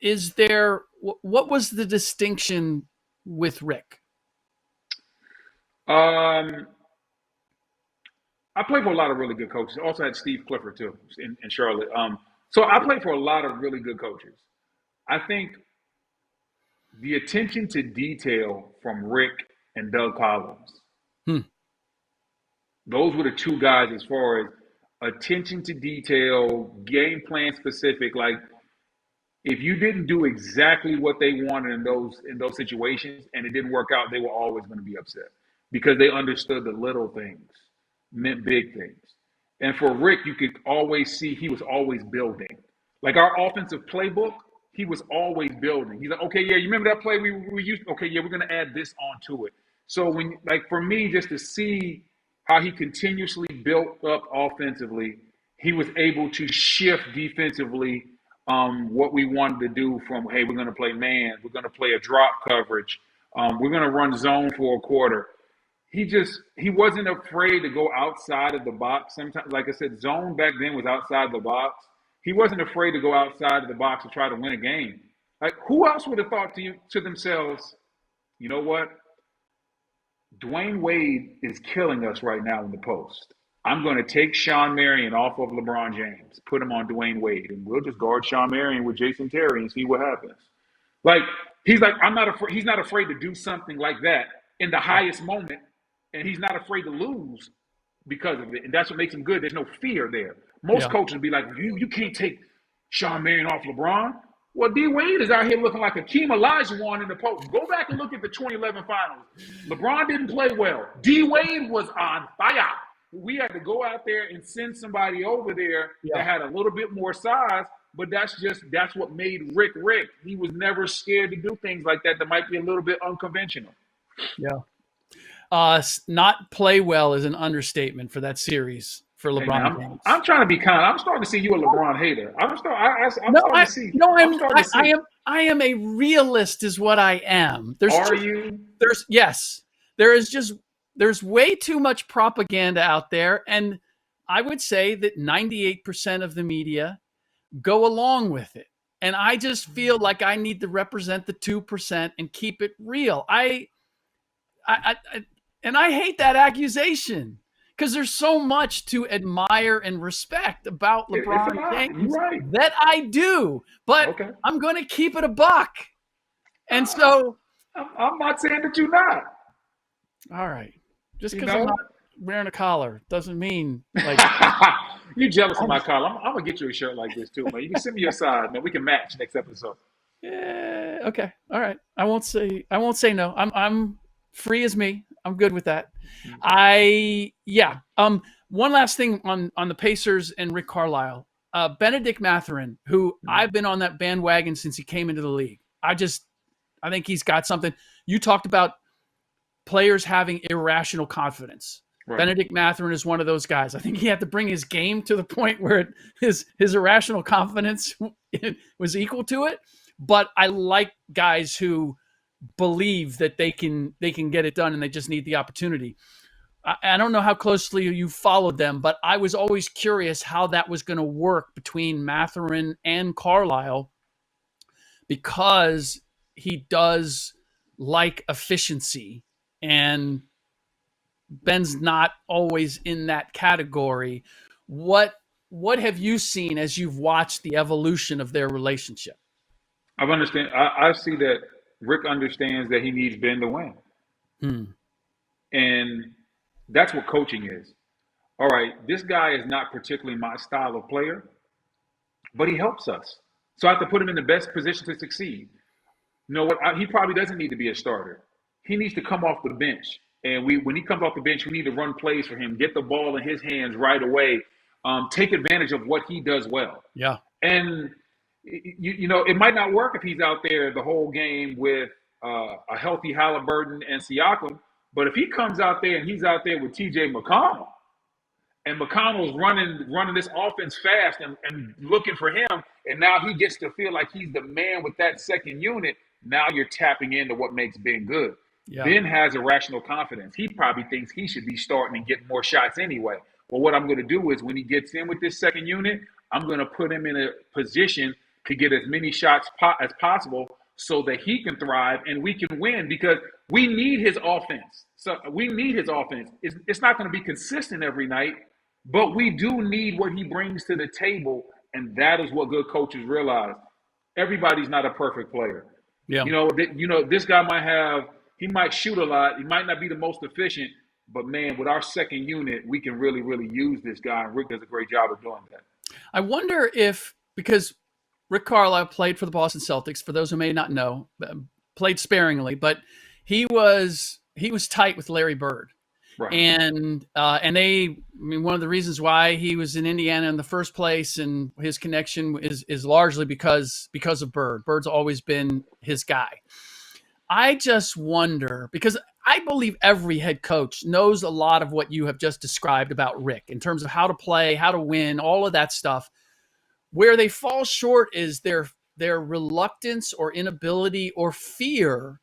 is there? What was the distinction with Rick? Um, I played for a lot of really good coaches. Also had Steve Clifford too in Charlotte. So I played for a lot of really good coaches. I think the attention to detail from Rick and Doug Collins, Hmm. those were the two guys as far as attention to detail, game plan specific. Like if you didn't do exactly what they wanted in those situations and it didn't work out, they were always going to be upset because they understood the little things meant big things. And for Rick, you could always see he was always building. Like our offensive playbook, he was always building. He's like, okay, yeah, you remember that play we used? Okay, yeah, we're going to add this onto it. So when, like for me, just to see how he continuously built up offensively, he was able to shift defensively what we wanted to do from, hey, we're going to play man, we're going to play a drop coverage, we're going to run zone for a quarter. He wasn't afraid to go outside of the box. Sometimes, like I said, zone back then was outside the box. He wasn't afraid to go outside of the box to try to win a game. Like who else would have thought to themselves, you know what? Dwayne Wade is killing us right now in the post. I'm going to take Sean Marion off of LeBron James, put him on Dwayne Wade, and we'll just guard Sean Marion with Jason Terry and see what happens. Like he's like, I'm not afraid. He's not afraid to do something like that in the highest moment, and he's not afraid to lose because of it. And that's what makes him good. There's no fear there. Most Yeah. coaches would be like, you can't take Sean Marion off LeBron. Well, D Wade is out here looking like Akeem Olajuwon in the post. Go back and look at the 2011 finals. LeBron didn't play well. D Wade was on fire. We had to go out there and send somebody over there that had a little bit more size, but that's what made Rick Rick. He was never scared to do things like that might be a little bit unconventional. Yeah. Not play well is an understatement for that series for Hey LeBron man, James. I'm trying to be kind. I'm starting to see you a LeBron hater. I'm starting to see. I am a realist is what I am. There's way too much propaganda out there. And I would say that 98% of the media go along with it. And I just feel like I need to represent the 2% and keep it real. I hate that accusation because there's so much to admire and respect about LeBron James that I do, but I'm going to keep it a buck. And so I'm not saying that you're not. All right. Just because I'm not wearing a collar doesn't mean like you jealous of my collar. I'm gonna get you a shirt like this too, man. You can send me your size, man. We can match next episode. Yeah. Okay. All right. I won't say no. I'm free as me. I'm good with that. One last thing on the Pacers and Rick Carlisle. Bennedict Mathurin, who I've been on that bandwagon since he came into the league. I think he's got something. You talked about players having irrational confidence. Right. Bennedict Mathurin is one of those guys. I think he had to bring his game to the point where his irrational confidence was equal to it. But I like guys who believe that they can get it done and they just need the opportunity. I don't know how closely you followed them, but I was always curious how that was going to work between Mathurin and Carlisle because he does like efficiency and Ben's not always in that category. What have you seen as you've watched the evolution of their relationship? I see that Rick understands that he needs Ben to win. And that's what coaching is. All right, this guy is not particularly my style of player, but he helps us. So I have to put him in the best position to succeed. You know what? He probably doesn't need to be a starter. He needs to come off the bench. And when he comes off the bench, we need to run plays for him, get the ball in his hands right away, take advantage of what he does well. Yeah. And, it might not work if he's out there the whole game with a healthy Haliburton and Siakam. But if he comes out there and he's out there with TJ McConnell, and McConnell's running this offense fast and looking for him, and now he gets to feel like he's the man with that second unit, now you're tapping into what makes Ben good. Yeah. Ben has irrational confidence. He probably thinks he should be starting and getting more shots anyway. Well, what I'm going to do is when he gets in with this second unit, I'm going to put him in a position to get as many shots as possible so that he can thrive and we can win because we need his offense. So we need his offense. It's not going to be consistent every night, but we do need what he brings to the table, and that is what good coaches realize. Everybody's not a perfect player. Yeah. This guy he might shoot a lot. He might not be the most efficient, but man, with our second unit, we can really, really use this guy. And Rick does a great job of doing that. I wonder because Rick Carlisle played for the Boston Celtics, for those who may not know, played sparingly, but he was tight with Larry Bird. Right. And one of the reasons why he was in Indiana in the first place and his connection is largely because of Bird. Bird's always been his guy. I just wonder, because I believe every head coach knows a lot of what you have just described about Rick in terms of how to play, how to win, all of that stuff. Where they fall short is their reluctance or inability or fear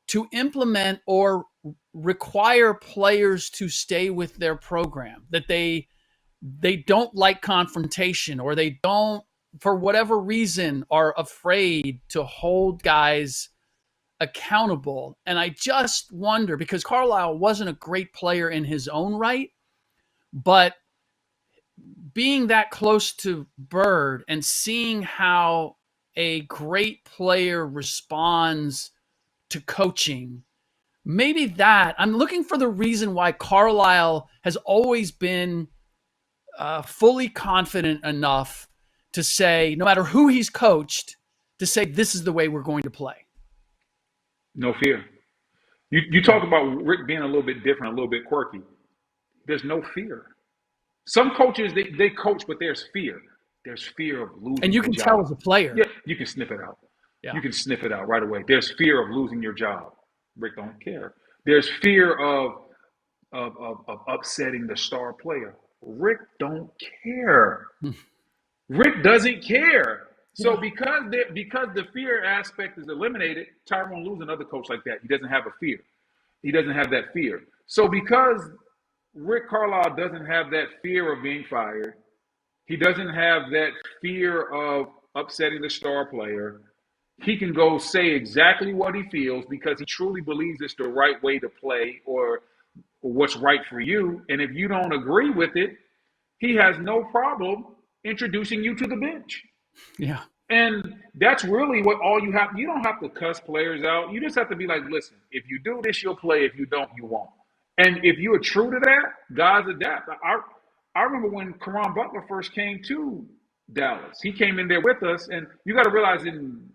to implement or require players to stay with their program, that they don't like confrontation, or they don't, for whatever reason, are afraid to hold guys accountable. And I just wonder, because Carlisle wasn't a great player in his own right, but being that close to Bird and seeing how a great player responds to coaching, maybe that I'm looking for the reason why Carlisle has always been fully confident enough to say, no matter who he's coached, to say, this is the way we're going to play. No fear. You talk about Rick being a little bit different, a little bit quirky. There's no fear. Some coaches, they coach, but there's fear. There's fear of losing. And you can tell as a player. Yeah, you can sniff it out. Yeah. You can sniff it out right away. There's fear of losing your job. Rick don't care. There's fear of upsetting the star player. Rick don't care. Rick doesn't care. So because the fear aspect is eliminated, Ty won't lose another coach like that. He doesn't have a fear. He doesn't have that fear. So because Rick Carlisle doesn't have that fear of being fired, he doesn't have that fear of upsetting the star player, he can go say exactly what he feels because he truly believes it's the right way to play or what's right for you. And if you don't agree with it, he has no problem introducing you to the bench. Yeah. And that's really what all you have. You don't have to cuss players out. You just have to be like, listen, if you do this, you'll play. If you don't, you won't. And if you are true to that, guys adapt. I remember when Caron Butler first came to Dallas. He came in there with us, and you got to realize in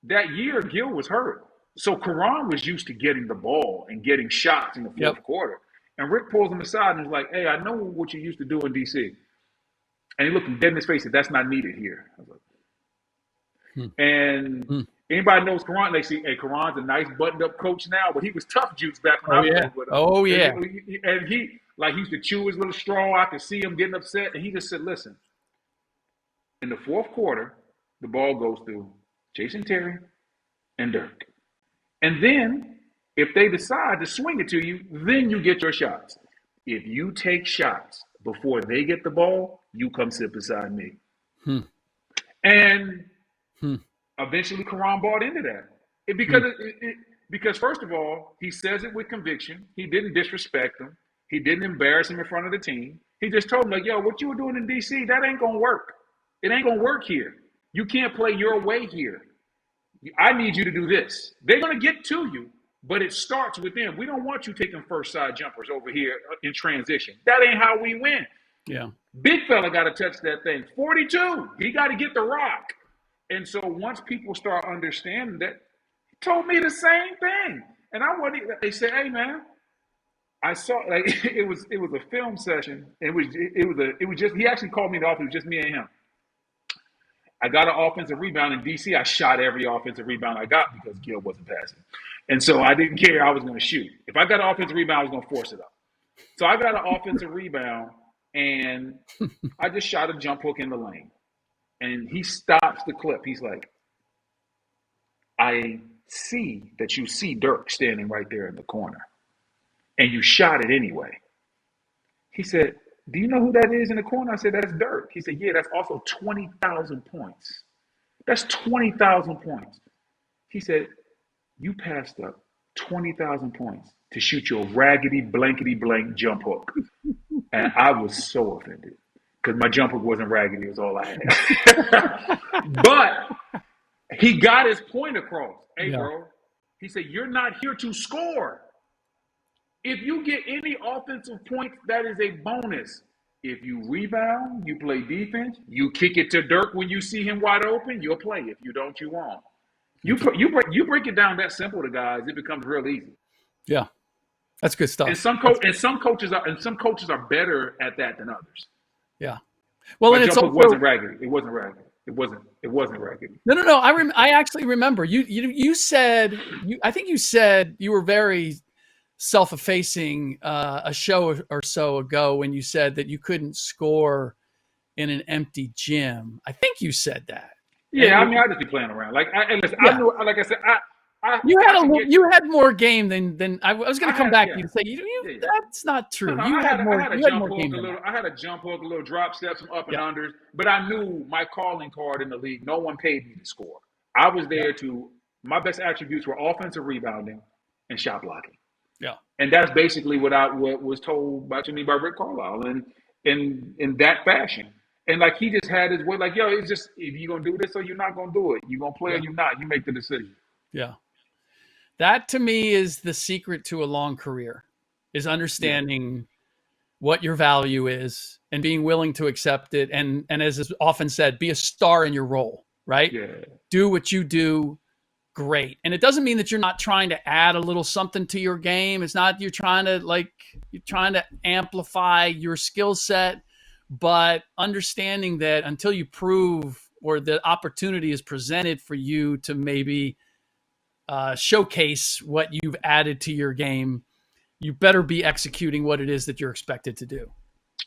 that year, Gil was hurt. So Caron was used to getting the ball and getting shots in the fourth quarter. And Rick pulls him aside and is like, hey, I know what you used to do in D.C. And he looked him dead in his face and said, that's not needed here. I was like, anybody knows Caron, they see, hey, Caron's a nice buttoned-up coach now, but he was tough juice back when I played with him. Oh, yeah. And he used to chew his little straw. I could see him getting upset. And he just said, listen, in the fourth quarter, the ball goes through Jason Terry and Dirk. And then if they decide to swing it to you, then you get your shots. If you take shots before they get the ball, you come sit beside me. And eventually Caron bought into that. Because first of all, he says it with conviction. He didn't disrespect him. He didn't embarrass him in front of the team. He just told him, like, yo, what you were doing in D.C., that ain't going to work. It ain't going to work here. You can't play your way here. I need you to do this. They're going to get to you, but it starts with them. We don't want you taking first side jumpers over here in transition. That ain't how we win. Yeah. Big fella got to touch that thing. 42. He got to get the rock. And so once people start understanding that, he told me the same thing. And they said, hey, man, I saw, like, it was a film session. It was just, he actually called me in the office. It was just me and him. I got an offensive rebound in D.C. I shot every offensive rebound I got because Gil wasn't passing. And so I didn't care. I was going to shoot. If I got an offensive rebound, I was going to force it up. So I got an offensive rebound, and I just shot a jump hook in the lane. And he stops the clip. He's like, I see that you see Dirk standing right there in the corner, and you shot it anyway. He said, do you know who that is in the corner? I said, that's Dirk. He said, yeah, that's also 20,000 points. That's 20,000 points. He said, you passed up 20,000 points to shoot you a raggedy, blankety blank jump hook. And I was so offended because my jump hook wasn't raggedy, it was all I had. But he got his point across. Hey, bro, he said, you're not here to score. If you get any offensive points, that is a bonus. If you rebound, you play defense, you kick it to Dirk when you see him wide open, you'll play. If you don't, you won't. You break it down that simple to guys, it becomes real easy. Yeah, that's good stuff. And some coaches are better at that than others. Yeah. Well, and it wasn't raggedy. It wasn't raggedy. It wasn't raggedy. No. I actually remember you said I think you said you were very self-effacing a show or so ago when you said that you couldn't score in an empty gym. I think you said that. Yeah, I just be playing around. I knew, like I said, you had more game than I was going to come back to you and say that's not true. No, you had more. I had a jump hook, a little drop step, some up and unders. But I knew my calling card in the league. No one paid me to score. I was there to. My best attributes were offensive rebounding and shot blocking. Yeah, and that's basically what was told to me by Rick Carlisle, and in that fashion. And like he just had his way. Like, yo, it's just if you're gonna do this or you're not gonna do it. You're gonna play or you're not. You make the decision. Yeah. That to me is the secret to a long career, is understanding what your value is and being willing to accept it. And as is often said, be a star in your role, right? Yeah. Do what you do great. And it doesn't mean that you're not trying to add a little something to your game. It's not you're trying to amplify your skill set, but understanding that until you prove or the opportunity is presented for you to maybe showcase what you've added to your game, you better be executing what it is that you're expected to do.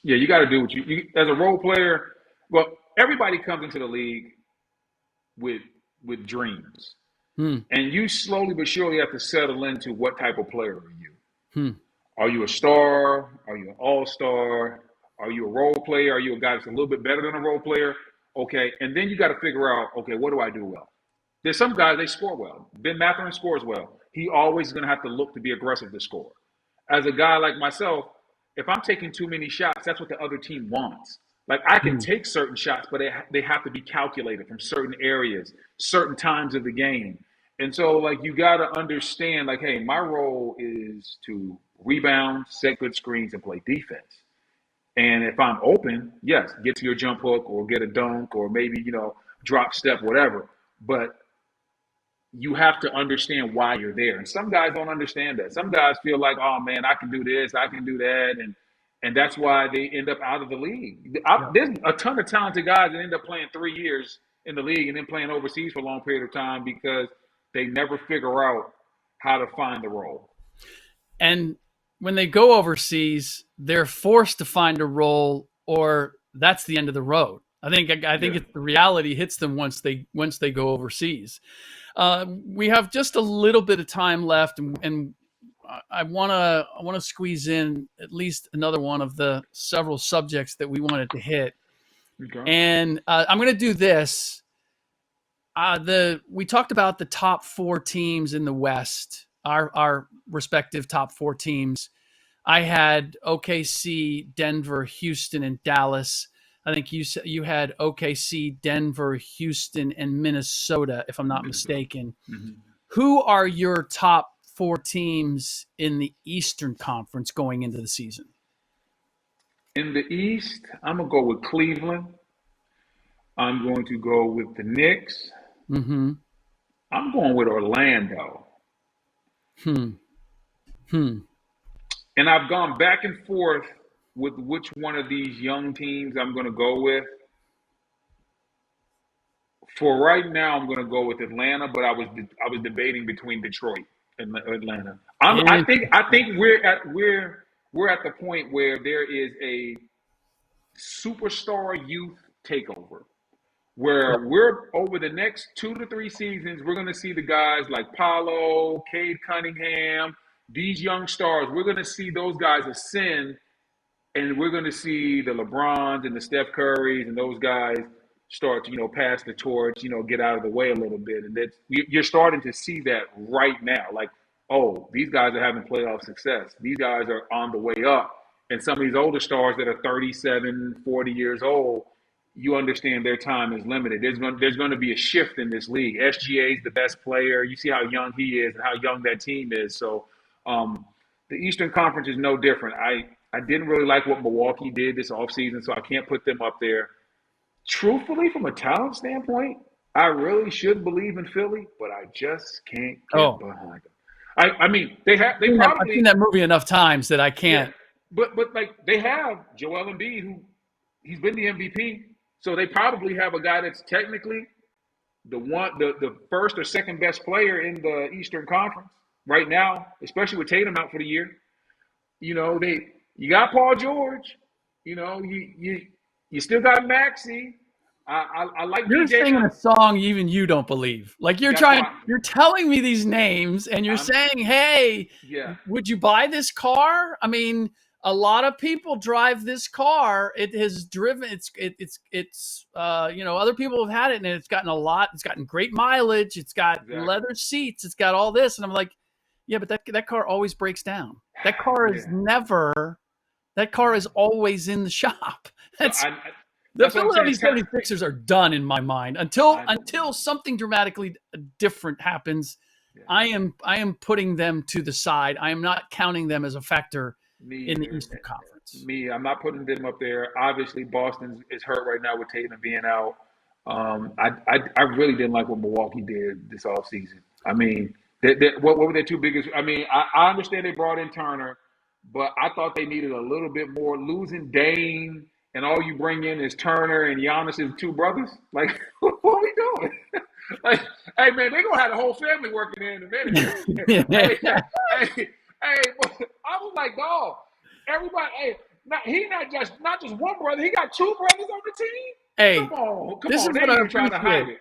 Yeah, you got to do what you as a role player. Well, everybody comes into the league with dreams, and you slowly but surely have to settle into what type of player are you. Are you a star? Are you an all-star? Are you a role player? Are you a guy that's a little bit better than a role player? Okay, and then you got to figure out, okay, what do I do well? There's some guys, they score well. Ben Mathurin scores well. He always is going to have to look to be aggressive to score. As a guy like myself, if I'm taking too many shots, that's what the other team wants. Like, I can take certain shots, but they have to be calculated from certain areas, certain times of the game. And so, like, you got to understand, like, hey, my role is to rebound, set good screens, and play defense. And if I'm open, yes, get to your jump hook or get a dunk or maybe, drop step, whatever. But you have to understand why you're there. And some guys don't understand that. Some guys feel like, oh, man, I can do this, I can do that. And that's why they end up out of the league. There's a ton of talented guys that end up playing 3 years in the league and then playing overseas for a long period of time because they never figure out how to find the role. And when they go overseas, they're forced to find a role, or that's the end of the road. I think the reality hits them once they go overseas. We have just a little bit of time left, and I want to squeeze in at least another one of the several subjects that we wanted to hit. Okay. And I'm going to do this. We talked about the top 4 teams in the West, our respective top 4 teams. I had OKC, Denver, Houston, and Dallas. I think you had OKC, Denver, Houston, and Minnesota, if I'm not mistaken. Mm-hmm. Who are your top 4 teams in the Eastern Conference going into the season? In the East, I'm going to go with Cleveland. I'm going to go with the Knicks. Mm-hmm. I'm going with Orlando. And I've gone back and forth with which one of these young teams I'm going to go with. For right now, I'm going to go with Atlanta, but I was debating between Detroit and Atlanta. I think we're at the point where there is a superstar youth takeover, where we're over the next 2 to 3 seasons, we're going to see the guys like Paolo, Cade Cunningham, these young stars. We're going to see those guys ascend, and we're going to see the LeBrons and the Steph Currys and those guys start to, pass the torch, get out of the way a little bit. And you're starting to see that right now. Like oh, these guys are having playoff success. These guys are on the way up. And some of these older stars that are 37, 40 years old, you understand their time is limited. There's going to be a shift in this league. SGA is the best player. You see how young he is and how young that team is. So the Eastern Conference is no different. I didn't really like what Milwaukee did this offseason, so I can't put them up there. Truthfully, from a talent standpoint, I really should believe in Philly, but I just can't get behind them. I mean, they probably. I've seen that movie enough times that I can't. Yeah, but like they have Joel Embiid, who he's been the MVP, so they probably have a guy that's technically the first or second best player in the Eastern Conference right now, especially with Tatum out for the year. You know, you got Paul George. You know, you still got Maxey. I like. You're DJ singing a song even you don't believe. Like you're telling me these names and you're saying, "Hey, would you buy this car?" I mean, a lot of people drive this car. It has driven. It's other people have had it and it's gotten great mileage. It's got leather seats. It's got all this, and I'm like, yeah, but that car always breaks down. That car is never. That car is always in the shop. The Philadelphia 76ers are done in my mind until something dramatically different happens. Yeah. I am putting them to the side. I am not counting them as a factor in the Eastern Conference. I'm not putting them up there. Obviously, Boston is hurt right now with Tatum being out. I really didn't like what Milwaukee did this offseason. I mean, what were their two biggest? I mean, I understand they brought in Turner, but I thought they needed a little bit more. Losing Dame. And all you bring in is Turner and Giannis' two brothers? Like, what are we doing? Like, hey, man, they're going to have the whole family working in a minute. hey, I was like, dog, everybody, he not just one brother, he got two brothers on the team? Hey, come on. This is what I'm trying to hide it.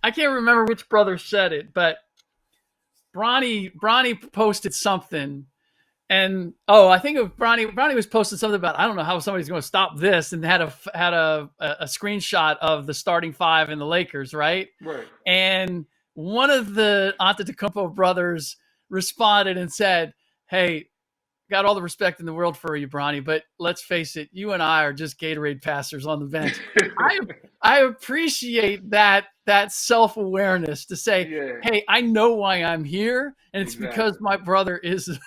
I can't remember which brother said it, but Bronny posted something. And I think Bronny was posting something about I don't know how somebody's going to stop this, and had a screenshot of the starting five in the Lakers, right? Right. And one of the Antetokounmpo brothers responded and said, "Hey, got all the respect in the world for you, Bronny, but let's face it, you and I are just Gatorade passers on the bench." I appreciate that self-awareness to say, "Hey, I know why I'm here, and it's because my brother is the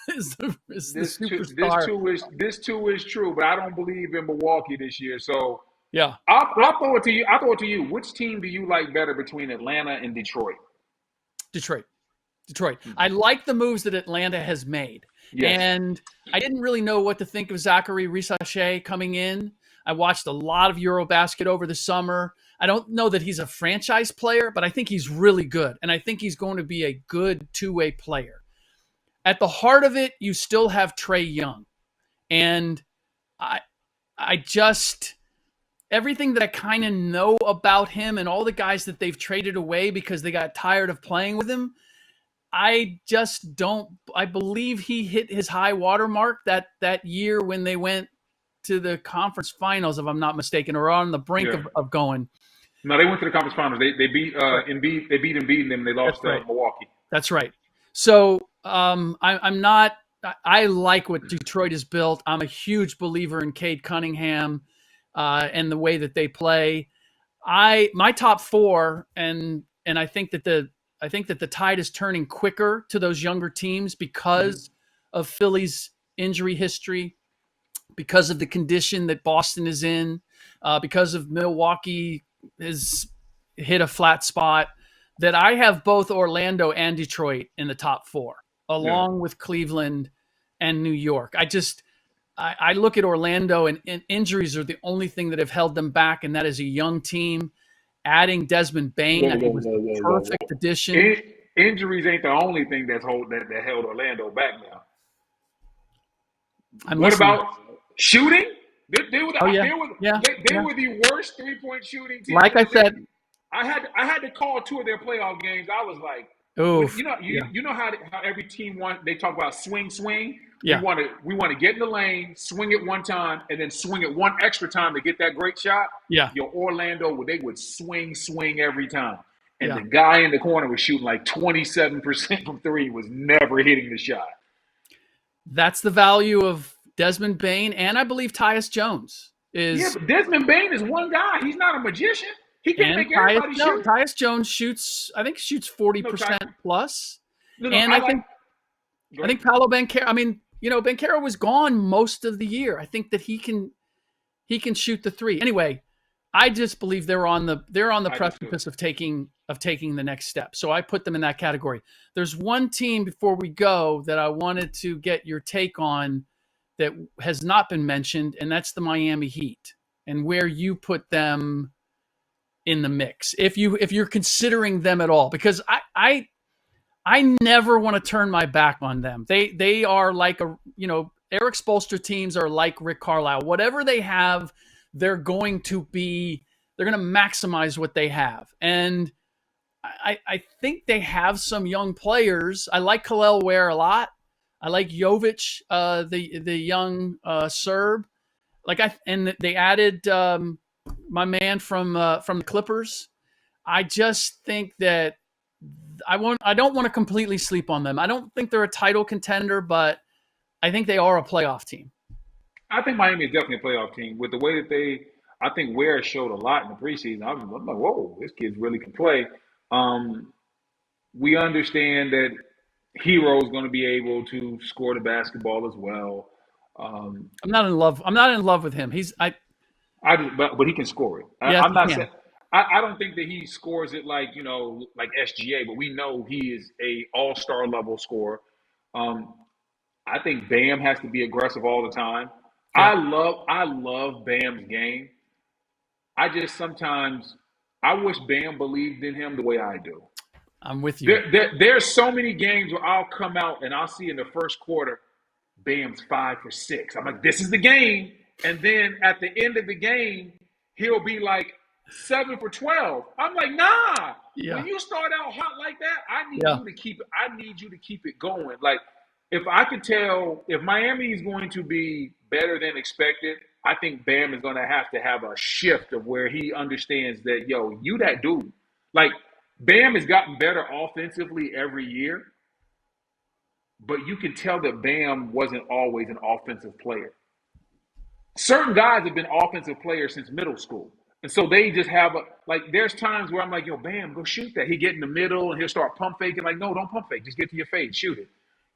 superstar." This too is true, but I don't believe in Milwaukee this year. So yeah, I'll throw it to you. Which team do you like better between Atlanta and Detroit? Detroit. I like the moves that Atlanta has made. Yes. And I didn't really know what to think of Zachary Risache coming in. I watched a lot of Eurobasket over the summer. I don't know that he's a franchise player, but I think he's really good. And I think he's going to be a good two-way player. At the heart of it, you still have Trae Young. And I just, everything that I kind of know about him and all the guys that they've traded away because they got tired of playing with him, I believe he hit his high water mark that year when they went to the conference finals, if I'm not mistaken, or on the brink of going. No, they went to the conference finals. They beat Embiid. They beat Embiid, and then they lost to Milwaukee. That's right. So I'm not. I like what Detroit has built. I'm a huge believer in Cade Cunningham and the way that they play. My top four, and I think that the tide is turning quicker to those younger teams because of Philly's injury history, because of the condition that Boston is in, because of Milwaukee has hit a flat spot, that I have both Orlando and Detroit in the top four, along with Cleveland and New York. I look at Orlando, and injuries are the only thing that have held them back, and that is a young team. Adding Desmond Bane, I think, was a perfect addition. Injuries ain't the only thing that held Orlando back now. What about shooting? They were the worst 3-point shooting team. Like I said, I had to call two of their playoff games. I was like, you know how every team they talk about swing. Yeah. We want to get in the lane, swing it one time, and then swing it one extra time to get that great shot. Yeah. Your Orlando, they would swing every time. and Yeah. the guy in the corner was shooting like 27% from three, was never hitting the shot. That's the value of Desmond Bane, and I believe Tyus Jones Yeah, is, but Desmond Bane is one guy. He's not a magician. He can't and make everybody shoot. Tyus Jones shoots, I think shoots No, 40% plus. no. And I like. Go I ahead. think Paolo Banchero, I mean, Banchero was gone most of the year. I think that he can shoot the three. Anyway, I just believe they're on the precipice of taking the next step. So I put them in that category. There's one team before we go that I wanted to get your take on that has not been mentioned, and that's the Miami Heat, and where you put them in the mix, if you're considering them at all, because I never want to turn my back on them. They are like Eric Spoelstra teams are like Rick Carlisle. Whatever they have, they're going to maximize what they have. And I think they have some young players. I like Kalel Ware a lot. I like Jovic, the young Serb. And they added my man from the Clippers. I just think that I don't want to completely sleep on them. I don't think they're a title contender, but I think they are a playoff team. I think Miami is definitely a playoff team with the way that I think Ware showed a lot in the preseason. I'm like, whoa, this kid really can play. We understand that Hero is going to be able to score the basketball as well. I'm not in love. I'm not in love with him. But he can score it. Yes, I'm not saying. I don't think that he scores it like SGA, but we know he is a all-star level scorer. I think Bam has to be aggressive all the time. Yeah. I love Bam's game. I just sometimes I wish Bam believed in him the way I do. I'm with you. There's so many games where I'll come out and I'll see in the first quarter, Bam's 5 for 6. I'm like, this is the game. And then at the end of the game, he'll be like 7 for 12. I'm like, nah. Yeah. When you start out hot like that, I need you to keep it going. Like, if I could tell if Miami is going to be better than expected, I think Bam is going to have a shift of where he understands that, you that dude. Like, Bam has gotten better offensively every year, but you can tell that Bam wasn't always an offensive player. Certain guys have been offensive players since middle school. And so they just have there's times where I'm like, Bam, go shoot that. He get in the middle and he'll start pump faking. Like, no, don't pump fake. Just get to your face, shoot it.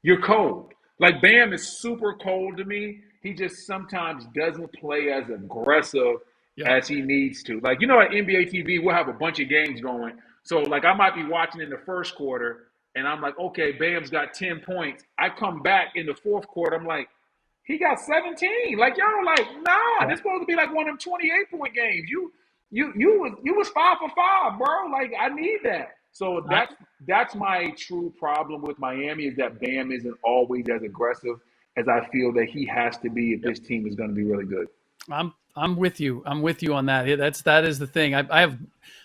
You're cold. Like, Bam is super cold to me. He just sometimes doesn't play as aggressive as he needs to. Like, at NBA TV, we'll have a bunch of games going. So, I might be watching in the first quarter, and I'm like, okay, Bam's got 10 points. I come back in the fourth quarter, I'm like, he got 17. Like, nah, this supposed to be like one of them 28-point games. You was 5 for 5, bro. Like, I need that. So that's my true problem with Miami, is that Bam isn't always as aggressive as I feel that he has to be if this team is going to be really good. I'm with you. I'm with you on that. That is the thing. I have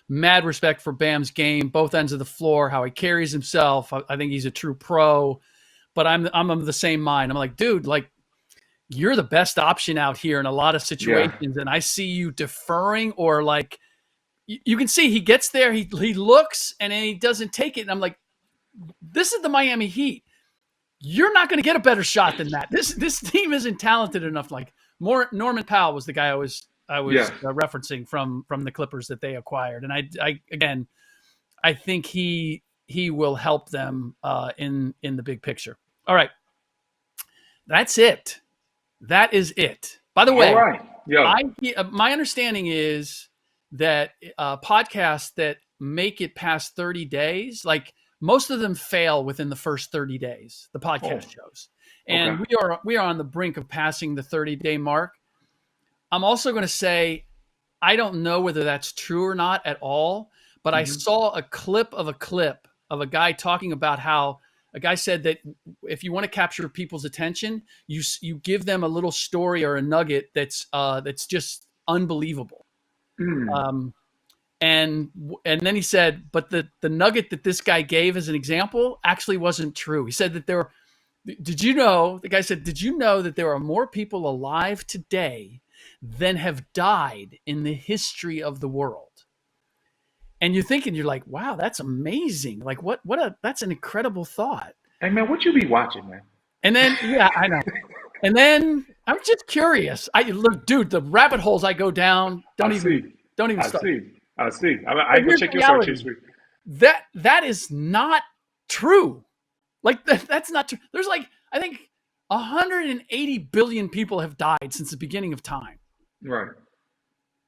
mad respect for Bam's game, both ends of the floor, how he carries himself. I think he's a true pro. But I'm of the same mind. I'm like, dude, you're the best option out here in a lot of situations, and I see you deferring or you can see he gets there, he looks, and then he doesn't take it. And I'm like, this is the Miami Heat. You're not going to get a better shot than that. This team isn't talented enough. Norman Powell was the guy I was referencing from the Clippers that they acquired, and I think he will help them in the big picture. All right, that's it. That is it. By the way, all right. My understanding is that podcasts that make it past 30 days, most of them fail within the first 30 days, the podcast shows. And we are on the brink of passing the 30-day mark. I'm also going to say, I don't know whether that's true or not at all, but I saw a clip of a guy talking about how a guy said that if you want to capture people's attention, you give them a little story or a nugget that's just unbelievable. And then he said, but the nugget that this guy gave as an example actually wasn't true. He said that the guy said, did you know that there are more people alive today than have died in the history of the world? and you're like, wow, that's amazing. Like that's an incredible thought. Hey man, what you be watching, man? And then, yeah, I know. And then I'm just curious. Look, dude, the rabbit holes I go down, don't even start. I see. I go check your search history. That is not true. Like that's not true. There's like, I think 180 billion people have died since the beginning of time. Right.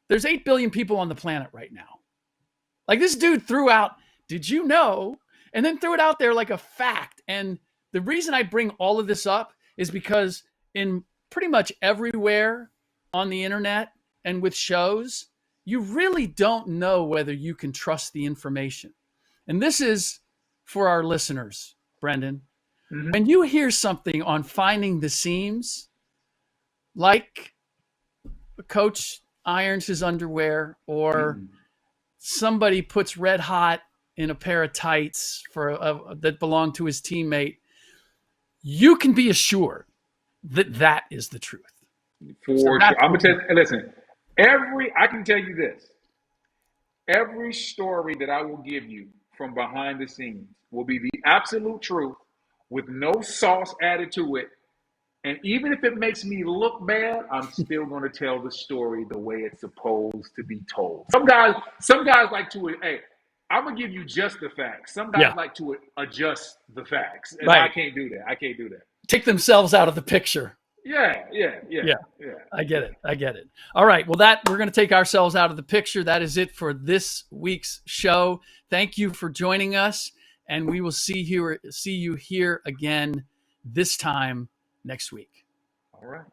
There's 8 billion people on the planet right now. Like this dude threw out, did you know? And then threw it out there like a fact. And the reason I bring all of this up is because in pretty much everywhere on the internet and with shows, you really don't know whether you can trust the information. And this is for our listeners, Brendan. Mm-hmm. When you hear something on Finding the Seams, like a coach irons his underwear or somebody puts Red Hot in a pair of tights that belong to his teammate, you can be assured that is the truth. For sure. I'm gonna tell you, listen, I can tell you this. Every story that I will give you from behind the scenes will be the absolute truth with no sauce added to it. And even if it makes me look bad, I'm still going to tell the story the way it's supposed to be told. Some guys like to, hey, I'm going to give you just the facts. Some guys like to adjust the facts. And right. I can't do that. Take themselves out of the picture. Yeah. I get it. All right. Well, we're going to take ourselves out of the picture. That is it for this week's show. Thank you for joining us. And we will see you here again this time next week. All right.